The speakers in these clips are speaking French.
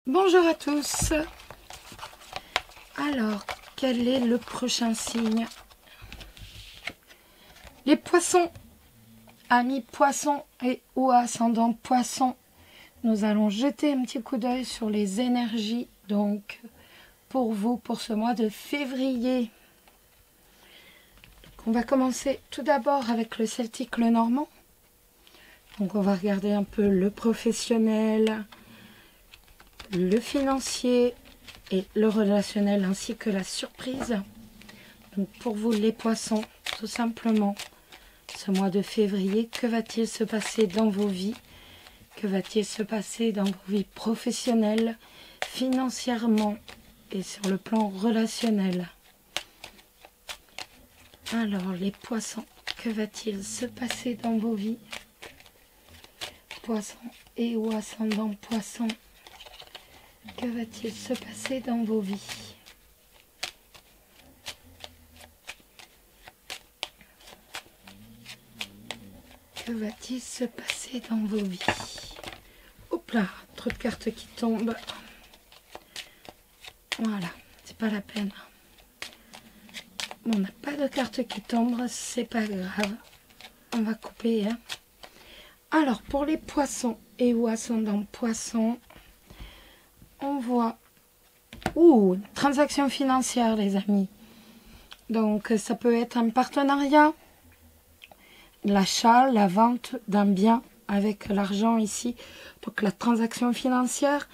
Bonjour à tous. Alors, quel est le prochain signe? Les poissons, amis poissons et ou ascendant poissons, nous allons jeter un petit coup d'œil sur les énergies, donc, pour vous, pour ce mois de février. Donc, on va commencer tout d'abord avec le celtique, le normand. Donc, on va regarder un peu le professionnel, le financier et le relationnel ainsi que la surprise. Donc pour vous les poissons, tout simplement, ce mois de février, que va-t-il se passer dans vos vies? Que va-t-il se passer dans vos vies professionnelles, financièrement et sur le plan relationnel? Alors les poissons, que va-t-il se passer dans vos vies? Poissons et ou ascendant poissons. Que va-t-il se passer dans vos vies? Que va-t-il se passer dans vos vies? Hop là, trop de cartes qui tombent. Voilà, c'est pas la peine. Bon, on n'a pas de cartes qui tombent, c'est pas grave. On va couper. Hein. Alors, pour les poissons et ou ascendant poissons, on voit transaction financière, les amis. Donc ça peut être un partenariat, l'achat, la vente d'un bien avec l'argent ici. Donc la transaction financière,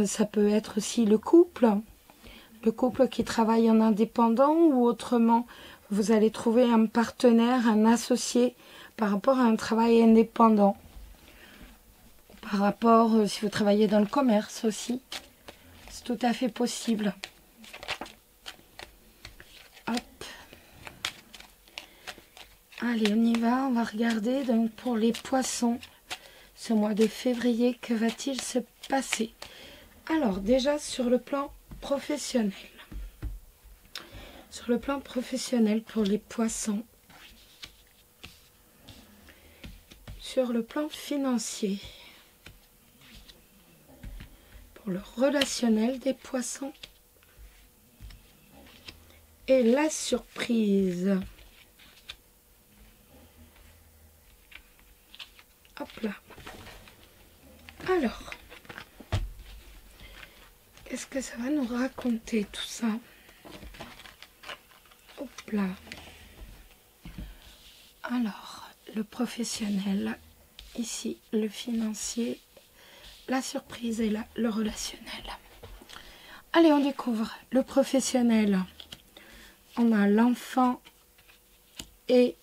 ça peut être aussi le couple qui travaille en indépendant, ou autrement vous allez trouver un partenaire, un associé par rapport à un travail indépendant. Par rapport, si vous travaillez dans le commerce aussi, c'est tout à fait possible. Hop. Allez, on y va, on va regarder. Donc pour les poissons, ce mois de février, que va-t-il se passer? Alors déjà sur le plan professionnel. Sur le plan professionnel pour les poissons. Sur le plan financier. Le relationnel des poissons et la surprise. Hop là. Alors, qu'est-ce que ça va nous raconter tout ça? Hop là. Alors, le professionnel, ici le financier, la surprise et le relationnel. Allez, on découvre le professionnel. On a l'enfant et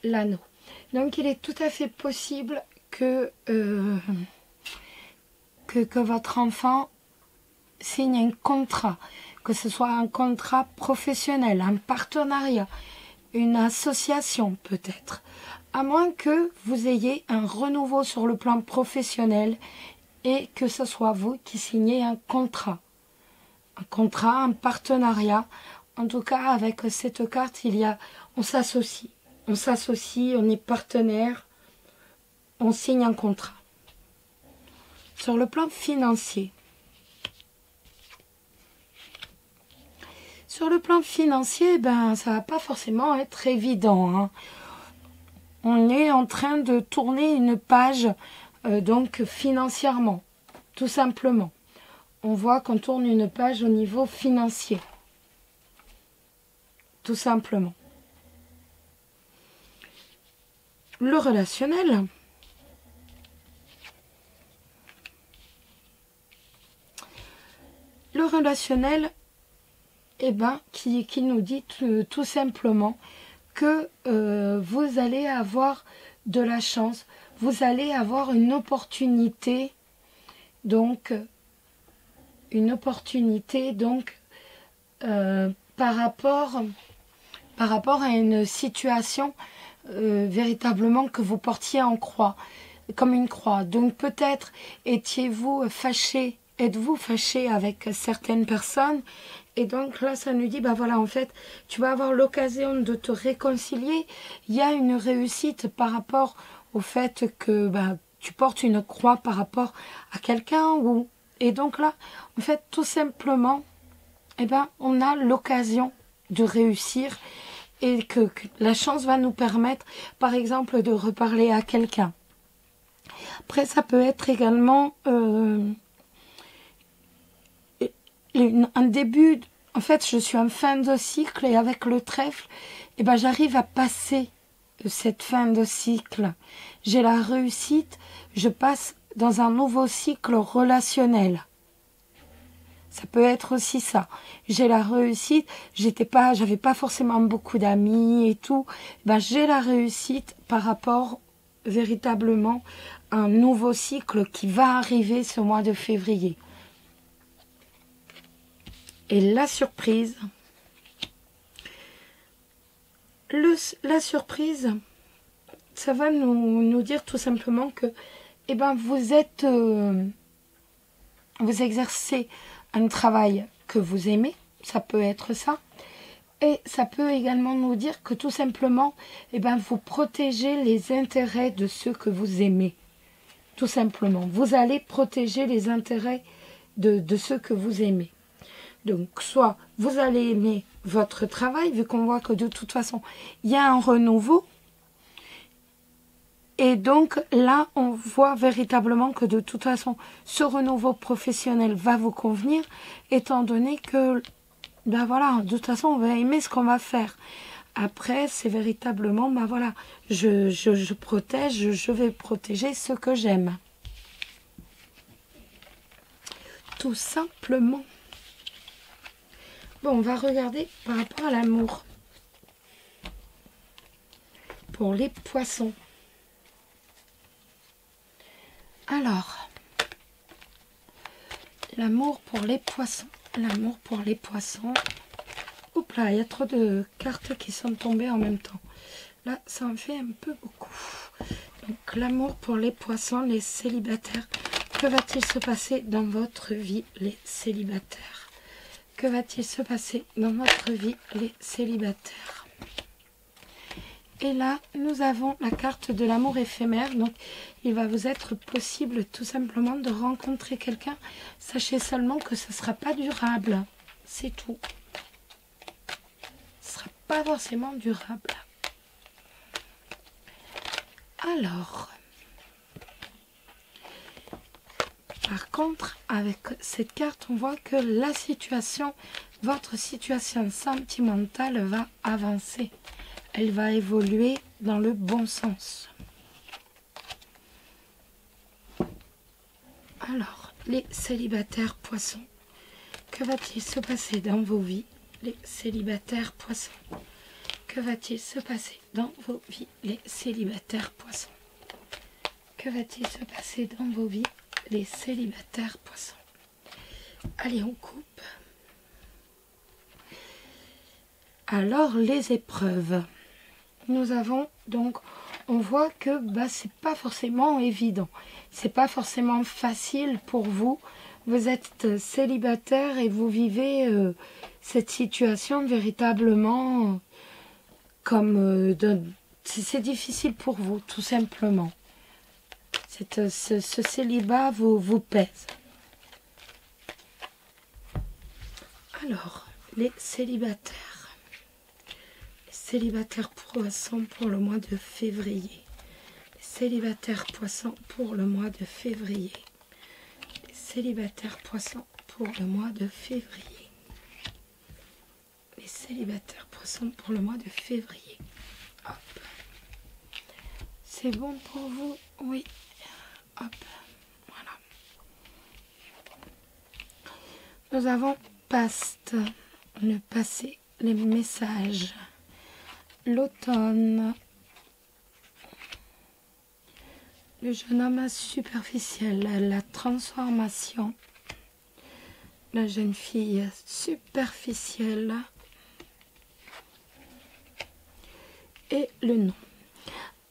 l'anneau. Donc, il est tout à fait possible que votre enfant signe un contrat, que ce soit un contrat professionnel, un partenariat, une association peut-être. À moins que vous ayez un renouveau sur le plan professionnel et que ce soit vous qui signez un contrat. Un contrat, un partenariat. En tout cas, avec cette carte, on s'associe. On s'associe, on est partenaire, on signe un contrat. Sur le plan financier. Sur le plan financier, ça va pas forcément être évident, hein. On est en train de tourner une page, donc financièrement, tout simplement. On voit qu'on tourne une page au niveau financier, tout simplement. Le relationnel. Le relationnel, qui nous dit tout simplement que vous allez avoir de la chance, vous allez avoir une opportunité, donc par rapport à une situation véritablement que vous portiez en croix, comme une croix. Donc peut-être êtes-vous fâché avec certaines personnes. Et donc là, ça nous dit, voilà, en fait, tu vas avoir l'occasion de te réconcilier. Il y a une réussite par rapport au fait que tu portes une croix par rapport à quelqu'un ou... Et donc là, en fait, tout simplement, eh ben, on a l'occasion de réussir et que la chance va nous permettre, par exemple, de reparler à quelqu'un. Après, ça peut être également un début. En fait, je suis en fin de cycle et avec le trèfle, eh ben, j'arrive à passer cette fin de cycle. J'ai la réussite, je passe dans un nouveau cycle relationnel. Ça peut être aussi ça. J'ai la réussite, j'avais pas forcément beaucoup d'amis et tout. Ben, j'ai la réussite par rapport véritablement à un nouveau cycle qui va arriver ce mois de février. Et la surprise, la surprise, ça va nous dire tout simplement que, eh ben, vous exercez un travail que vous aimez, ça peut être ça. Et ça peut également nous dire que tout simplement, eh ben, vous protégez les intérêts de ceux que vous aimez. Tout simplement, vous allez protéger les intérêts de ceux que vous aimez. Donc, soit vous allez aimer votre travail, vu qu'on voit que de toute façon, il y a un renouveau. Et donc, là, on voit véritablement que de toute façon, ce renouveau professionnel va vous convenir, étant donné que, ben voilà, de toute façon, on va aimer ce qu'on va faire. Après, c'est véritablement, ben voilà, je protège, je vais protéger ce que j'aime. Tout simplement. Bon, on va regarder par rapport à l'amour. Pour les poissons. Alors, l'amour pour les poissons. L'amour pour les poissons. Oups là, il y a trop de cartes qui sont tombées en même temps. Là, ça en fait un peu beaucoup. Donc, l'amour pour les poissons, les célibataires. Que va-t-il se passer dans votre vie, les célibataires? Que va-t-il se passer dans votre vie, les célibataires? Et là, nous avons la carte de l'amour éphémère. Donc, il va vous être possible tout simplement de rencontrer quelqu'un. Sachez seulement que ce ne sera pas durable. C'est tout. Ce ne sera pas forcément durable. Alors, par contre, avec cette carte, on voit que la situation, votre situation sentimentale va avancer. Elle va évoluer dans le bon sens. Alors, les célibataires poissons, que va-t-il se passer dans vos vies, les célibataires poissons? Que va-t-il se passer dans vos vies, les célibataires poissons? Que va-t-il se passer dans vos vies, les célibataires poissons? Allez, on coupe. Alors, les épreuves. Nous avons donc, on voit que c'est pas forcément évident. C'est pas forcément facile pour vous. Vous êtes célibataire et vous vivez cette situation véritablement comme... c'est difficile pour vous, tout simplement. Ce célibat vous pèse. Alors, les célibataires. Célibataires poissons pour le mois de février. Les célibataires poissons pour le mois de février. Les célibataires poissons pour le mois de février. Les célibataires poissons pour le mois de février. Hop. C'est bon pour vous? Oui. Hop. Voilà. Nous avons le passé, les messages. L'automne, le jeune homme superficiel, la transformation, la jeune fille superficielle et le nom.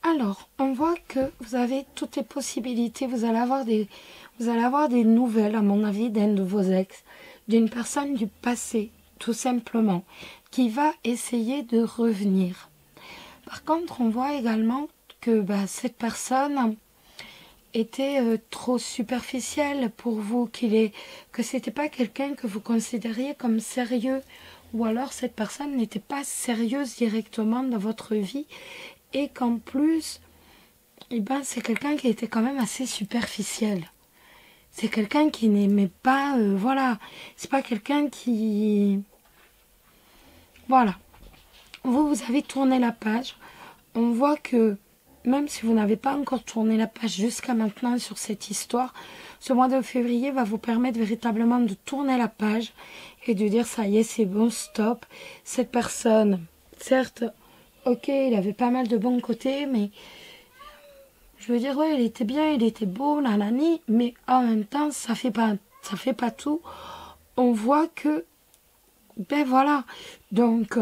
Alors, on voit que vous avez toutes les possibilités, vous allez avoir des nouvelles, à mon avis, d'un de vos ex, d'une personne du passé, tout simplement, qui va essayer de revenir. Par contre, on voit également que cette personne, était trop superficiel pour vous, que c'était pas quelqu'un que vous considériez comme sérieux, ou alors cette personne n'était pas sérieuse directement dans votre vie, et qu'en plus, eh ben, c'est quelqu'un qui était quand même assez superficiel. C'est quelqu'un qui n'aimait pas, voilà, c'est pas quelqu'un qui... Voilà. Vous avez tourné la page. On voit que, même si vous n'avez pas encore tourné la page jusqu'à maintenant sur cette histoire, ce mois de février va vous permettre véritablement de tourner la page et de dire ça y est, c'est bon, stop. Cette personne, certes, ok, il avait pas mal de bons côtés, mais je veux dire, ouais, il était bien, il était beau, nanani, mais en même temps, ça fait pas tout. On voit que, ben voilà, donc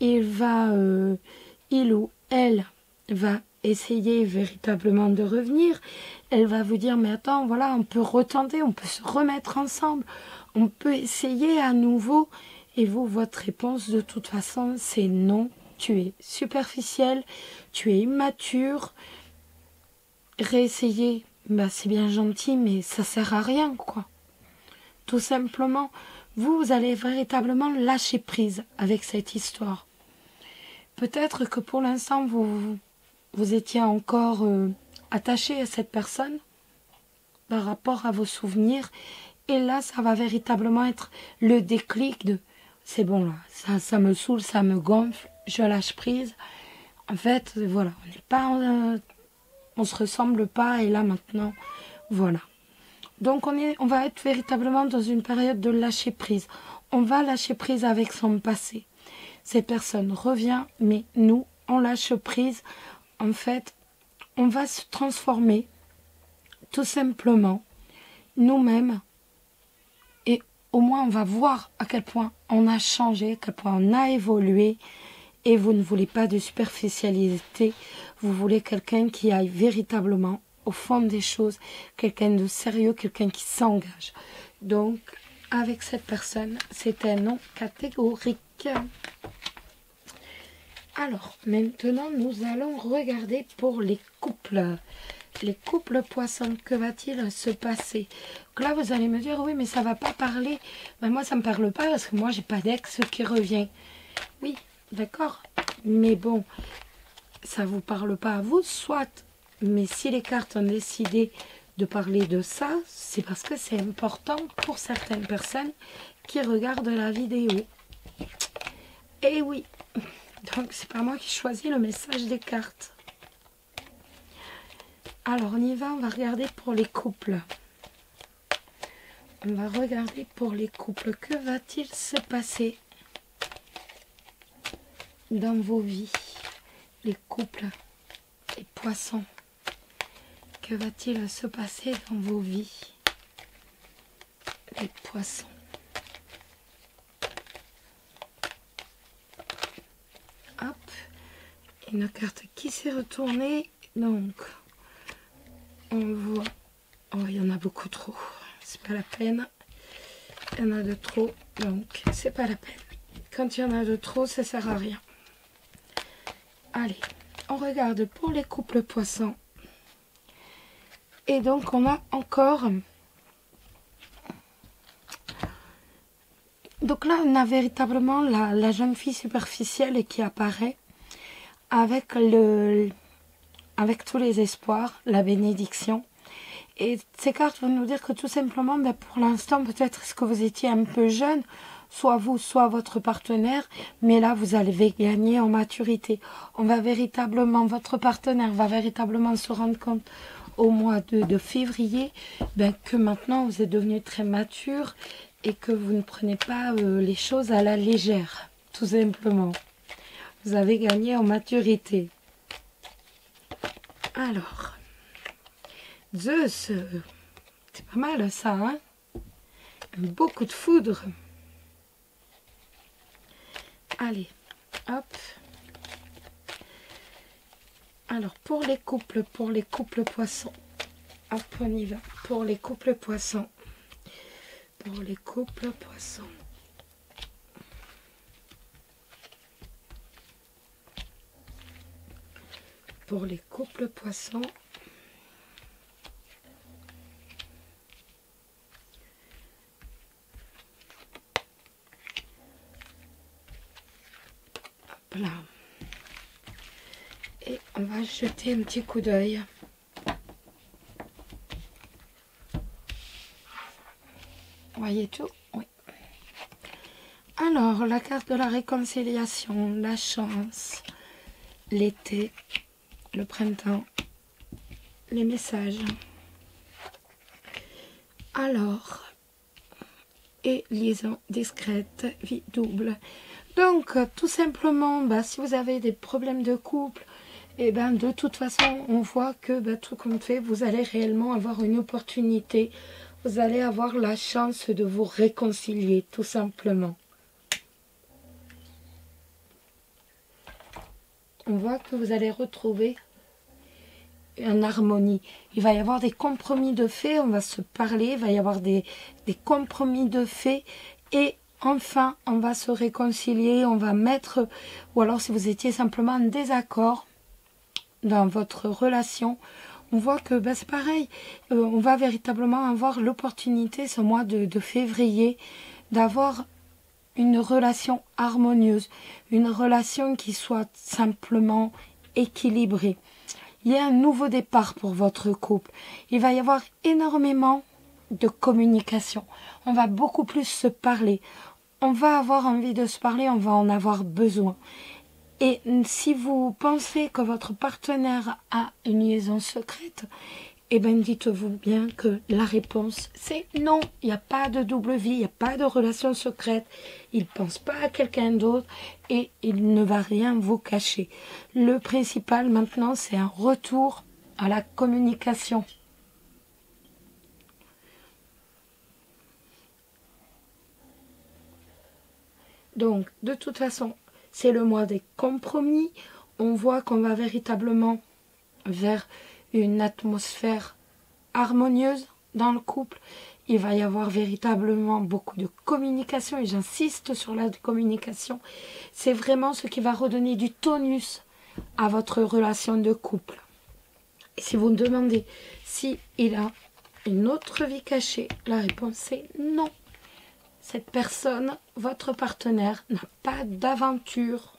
il ou elle va essayer véritablement de revenir. Elle va vous dire, mais attends, voilà, on peut retenter, on peut se remettre ensemble, on peut essayer à nouveau. Et vous, votre réponse, de toute façon, c'est non. Tu es superficiel, tu es immature. Réessayer, bah, c'est bien gentil, mais ça sert à rien, quoi. Tout simplement, vous allez véritablement lâcher prise avec cette histoire. Peut-être que pour l'instant, vous étiez encore attaché à cette personne par rapport à vos souvenirs. Et là, ça va véritablement être le déclic de c'est bon là, ça me saoule, ça me gonfle, je lâche prise. En fait, voilà, on n'est pas, on se ressemble pas et là maintenant, voilà. Donc on va être véritablement dans une période de lâcher prise. On va lâcher prise avec son passé. Cette personne revient, mais nous, on lâche prise. En fait, on va se transformer tout simplement nous-mêmes et au moins on va voir à quel point on a changé, à quel point on a évolué. Et vous ne voulez pas de superficialité, vous voulez quelqu'un qui aille véritablement au fond des choses, quelqu'un de sérieux, quelqu'un qui s'engage. Donc, avec cette personne, c'est un non catégorique. Alors, maintenant, nous allons regarder pour les couples. Les couples poissons, que va-t-il se passer? Donc là, vous allez me dire, oui, mais ça ne va pas parler. Ben, moi, ça ne me parle pas parce que moi, j'ai pas d'ex qui revient. Oui, d'accord, mais bon, ça vous parle pas à vous, soit, mais si les cartes ont décidé de parler de ça, c'est parce que c'est important pour certaines personnes qui regardent la vidéo. Et oui, donc c'est pas moi qui choisis le message des cartes. Alors on y va, on va regarder pour les couples. On va regarder pour les couples, que va-t-il se passer dans vos vies, les couples, les poissons? Que va-t-il se passer dans vos vies, les poissons? Hop, une carte qui s'est retournée, donc on voit, oh il y en a beaucoup trop, c'est pas la peine, il y en a de trop, donc c'est pas la peine. Quand il y en a de trop, ça sert à rien. Allez, on regarde pour les couples poissons. Et donc, on a encore... Donc là, on a véritablement la jeune fille superficielle qui apparaît avec tous les espoirs, la bénédiction. Et ces cartes vont nous dire que tout simplement, ben pour l'instant, peut-être est-ce que vous étiez un peu jeune, soit vous, soit votre partenaire, mais là, vous allez gagner en maturité. Votre partenaire va véritablement se rendre compte au mois de février, ben, que maintenant vous êtes devenu très mature et que vous ne prenez pas les choses à la légère, tout simplement. Vous avez gagné en maturité. Alors, Zeus, c'est pas mal ça, hein? Beaucoup de foudre. Allez, hop. Alors, pour les couples poissons. Hop, on y va. Pour les couples poissons. Pour les couples poissons. Pour les couples poissons. là. Et on va jeter un petit coup d'œil. Vous voyez tout? Oui. Alors, la carte de la réconciliation, la chance, l'été, le printemps, les messages. Alors, et liaison discrète, vie double. Donc, tout simplement, si vous avez des problèmes de couple, et de toute façon, on voit que tout compte fait, vous allez réellement avoir une opportunité. Vous allez avoir la chance de vous réconcilier, tout simplement. On voit que vous allez retrouver une harmonie. Il va y avoir des compromis de fait, on va se parler, il va y avoir des compromis de fait et enfin on va se réconcilier, on va mettre, ou alors si vous étiez simplement en désaccord dans votre relation, on voit que c'est pareil, on va véritablement avoir l'opportunité ce mois de février d'avoir une relation harmonieuse, une relation qui soit simplement équilibrée. Il y a un nouveau départ pour votre couple. Il va y avoir énormément de communication. On va beaucoup plus se parler. On va avoir envie de se parler, on va en avoir besoin. Et si vous pensez que votre partenaire a une liaison secrète, dites-vous bien que la réponse, c'est non. Il n'y a pas de double vie, il n'y a pas de relation secrète. Il ne pense pas à quelqu'un d'autre et il ne va rien vous cacher. Le principal maintenant, c'est un retour à la communication. Donc, de toute façon, c'est le mois des compromis. On voit qu'on va véritablement vers une atmosphère harmonieuse dans le couple. Il va y avoir véritablement beaucoup de communication et j'insiste sur la communication. C'est vraiment ce qui va redonner du tonus à votre relation de couple. Et si vous me demandez s'il a une autre vie cachée, la réponse est non. Cette personne, votre partenaire, n'a pas d'aventure.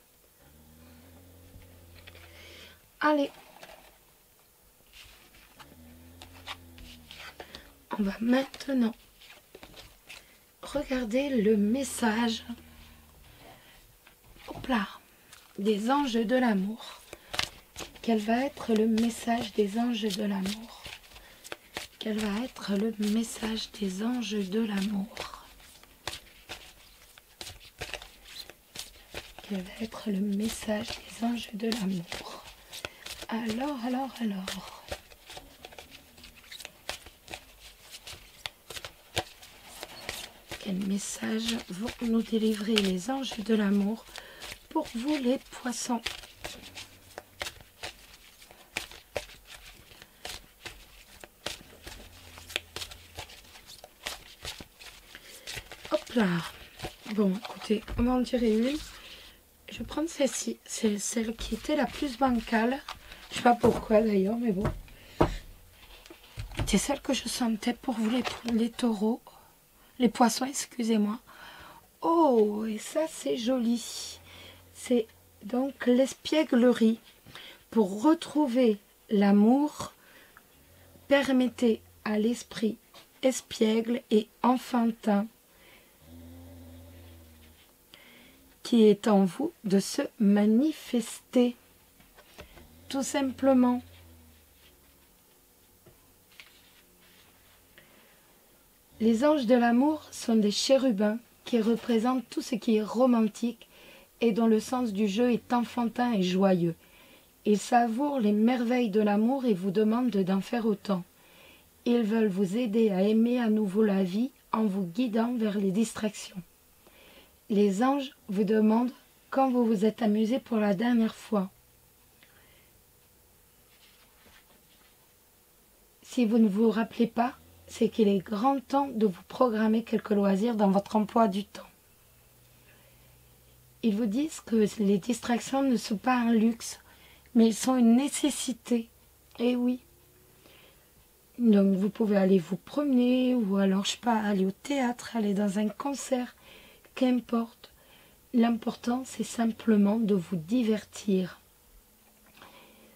Allez. On va maintenant regarder le message des anges de l'amour. Quel va être le message des anges de l'amour? Quel va être le message des anges de l'amour? Quel va être le message des anges de l'amour? Alors. Quel message vont nous délivrer les anges de l'amour pour vous les poissons? Hop là. Bon, écoutez, on va en tirer une. Je vais prendre celle-ci. C'est celle qui était la plus bancale. Je sais pas pourquoi d'ailleurs, mais bon. C'est celle que je sentais pour vous les taureaux. Les poissons, excusez-moi. Oh, et ça, c'est joli. C'est donc l'espièglerie. Pour retrouver l'amour, permettez à l'esprit espiègle et enfantin qui est en vous de se manifester. Tout simplement. Les anges de l'amour sont des chérubins qui représentent tout ce qui est romantique et dont le sens du jeu est enfantin et joyeux. Ils savourent les merveilles de l'amour et vous demandent d'en faire autant. Ils veulent vous aider à aimer à nouveau la vie en vous guidant vers les distractions. Les anges vous demandent quand vous vous êtes amusé pour la dernière fois. Si vous ne vous rappelez pas, c'est qu'il est grand temps de vous programmer quelques loisirs dans votre emploi du temps. Ils vous disent que les distractions ne sont pas un luxe, mais ils sont une nécessité. Eh oui. Donc vous pouvez aller vous promener, ou alors, je sais pas, aller au théâtre, aller dans un concert, qu'importe. L'important, c'est simplement de vous divertir.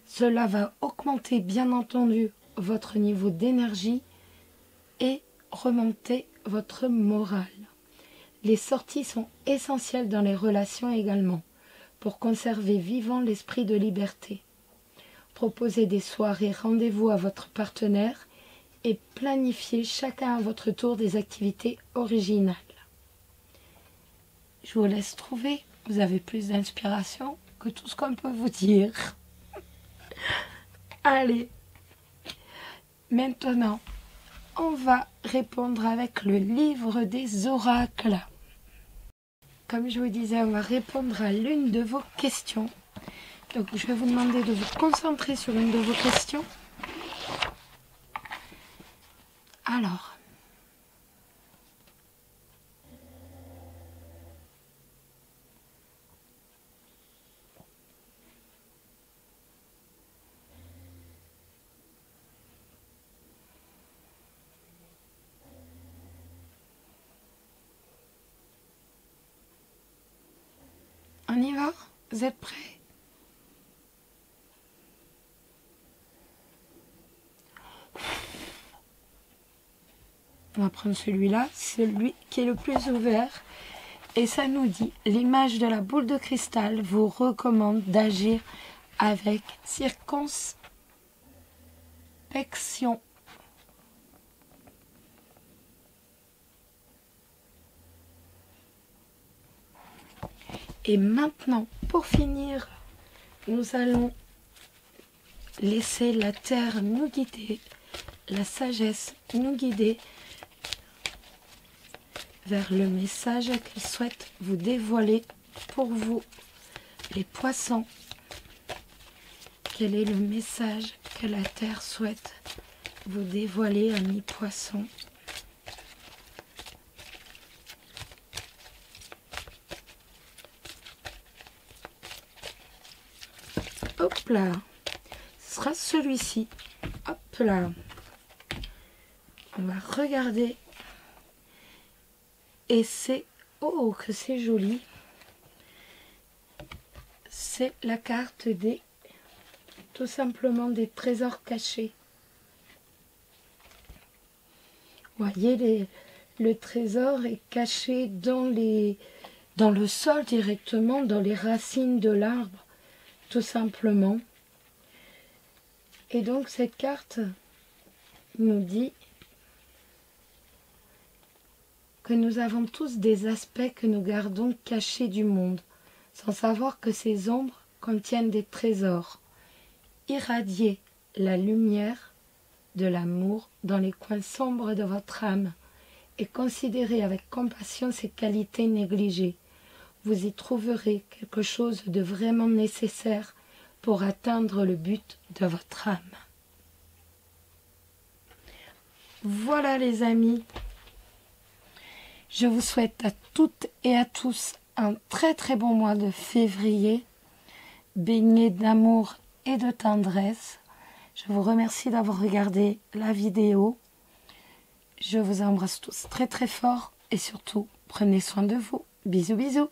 Cela va augmenter, bien entendu, votre niveau d'énergie et remonter votre morale. Les sorties sont essentielles dans les relations également, pour conserver vivant l'esprit de liberté. Proposez des soirées rendez-vous à votre partenaire et planifiez chacun à votre tour des activités originales. Je vous laisse trouver, vous avez plus d'inspiration que tout ce qu'on peut vous dire. Allez, maintenant, on va répondre avec le livre des oracles. Comme je vous disais, on va répondre à l'une de vos questions. Donc, je vais vous demander de vous concentrer sur une de vos questions. Alors, on y va? Vous êtes prêts? On va prendre celui-là, celui qui est le plus ouvert. Et ça nous dit, l'image de la boule de cristal vous recommande d'agir avec circonspection. Et maintenant, pour finir, nous allons laisser la terre nous guider, la sagesse nous guider vers le message qu'elle souhaite vous dévoiler pour vous, les poissons. Quel est le message que la terre souhaite vous dévoiler, amis poissons? Hop là, ce sera celui-ci. Hop là. On va regarder. Et c'est... Oh, que c'est joli. C'est la carte des... Tout simplement des trésors cachés. Vous voyez, le trésor est caché dans le sol directement, dans les racines de l'arbre. Tout simplement. Et donc cette carte nous dit que nous avons tous des aspects que nous gardons cachés du monde, sans savoir que ces ombres contiennent des trésors. Irradiez la lumière de l'amour dans les coins sombres de votre âme et considérez avec compassion ces qualités négligées. Vous y trouverez quelque chose de vraiment nécessaire pour atteindre le but de votre âme. Voilà les amis, je vous souhaite à toutes et à tous un très très bon mois de février, baigné d'amour et de tendresse. Je vous remercie d'avoir regardé la vidéo. Je vous embrasse tous très très fort et surtout prenez soin de vous. Bisous bisous.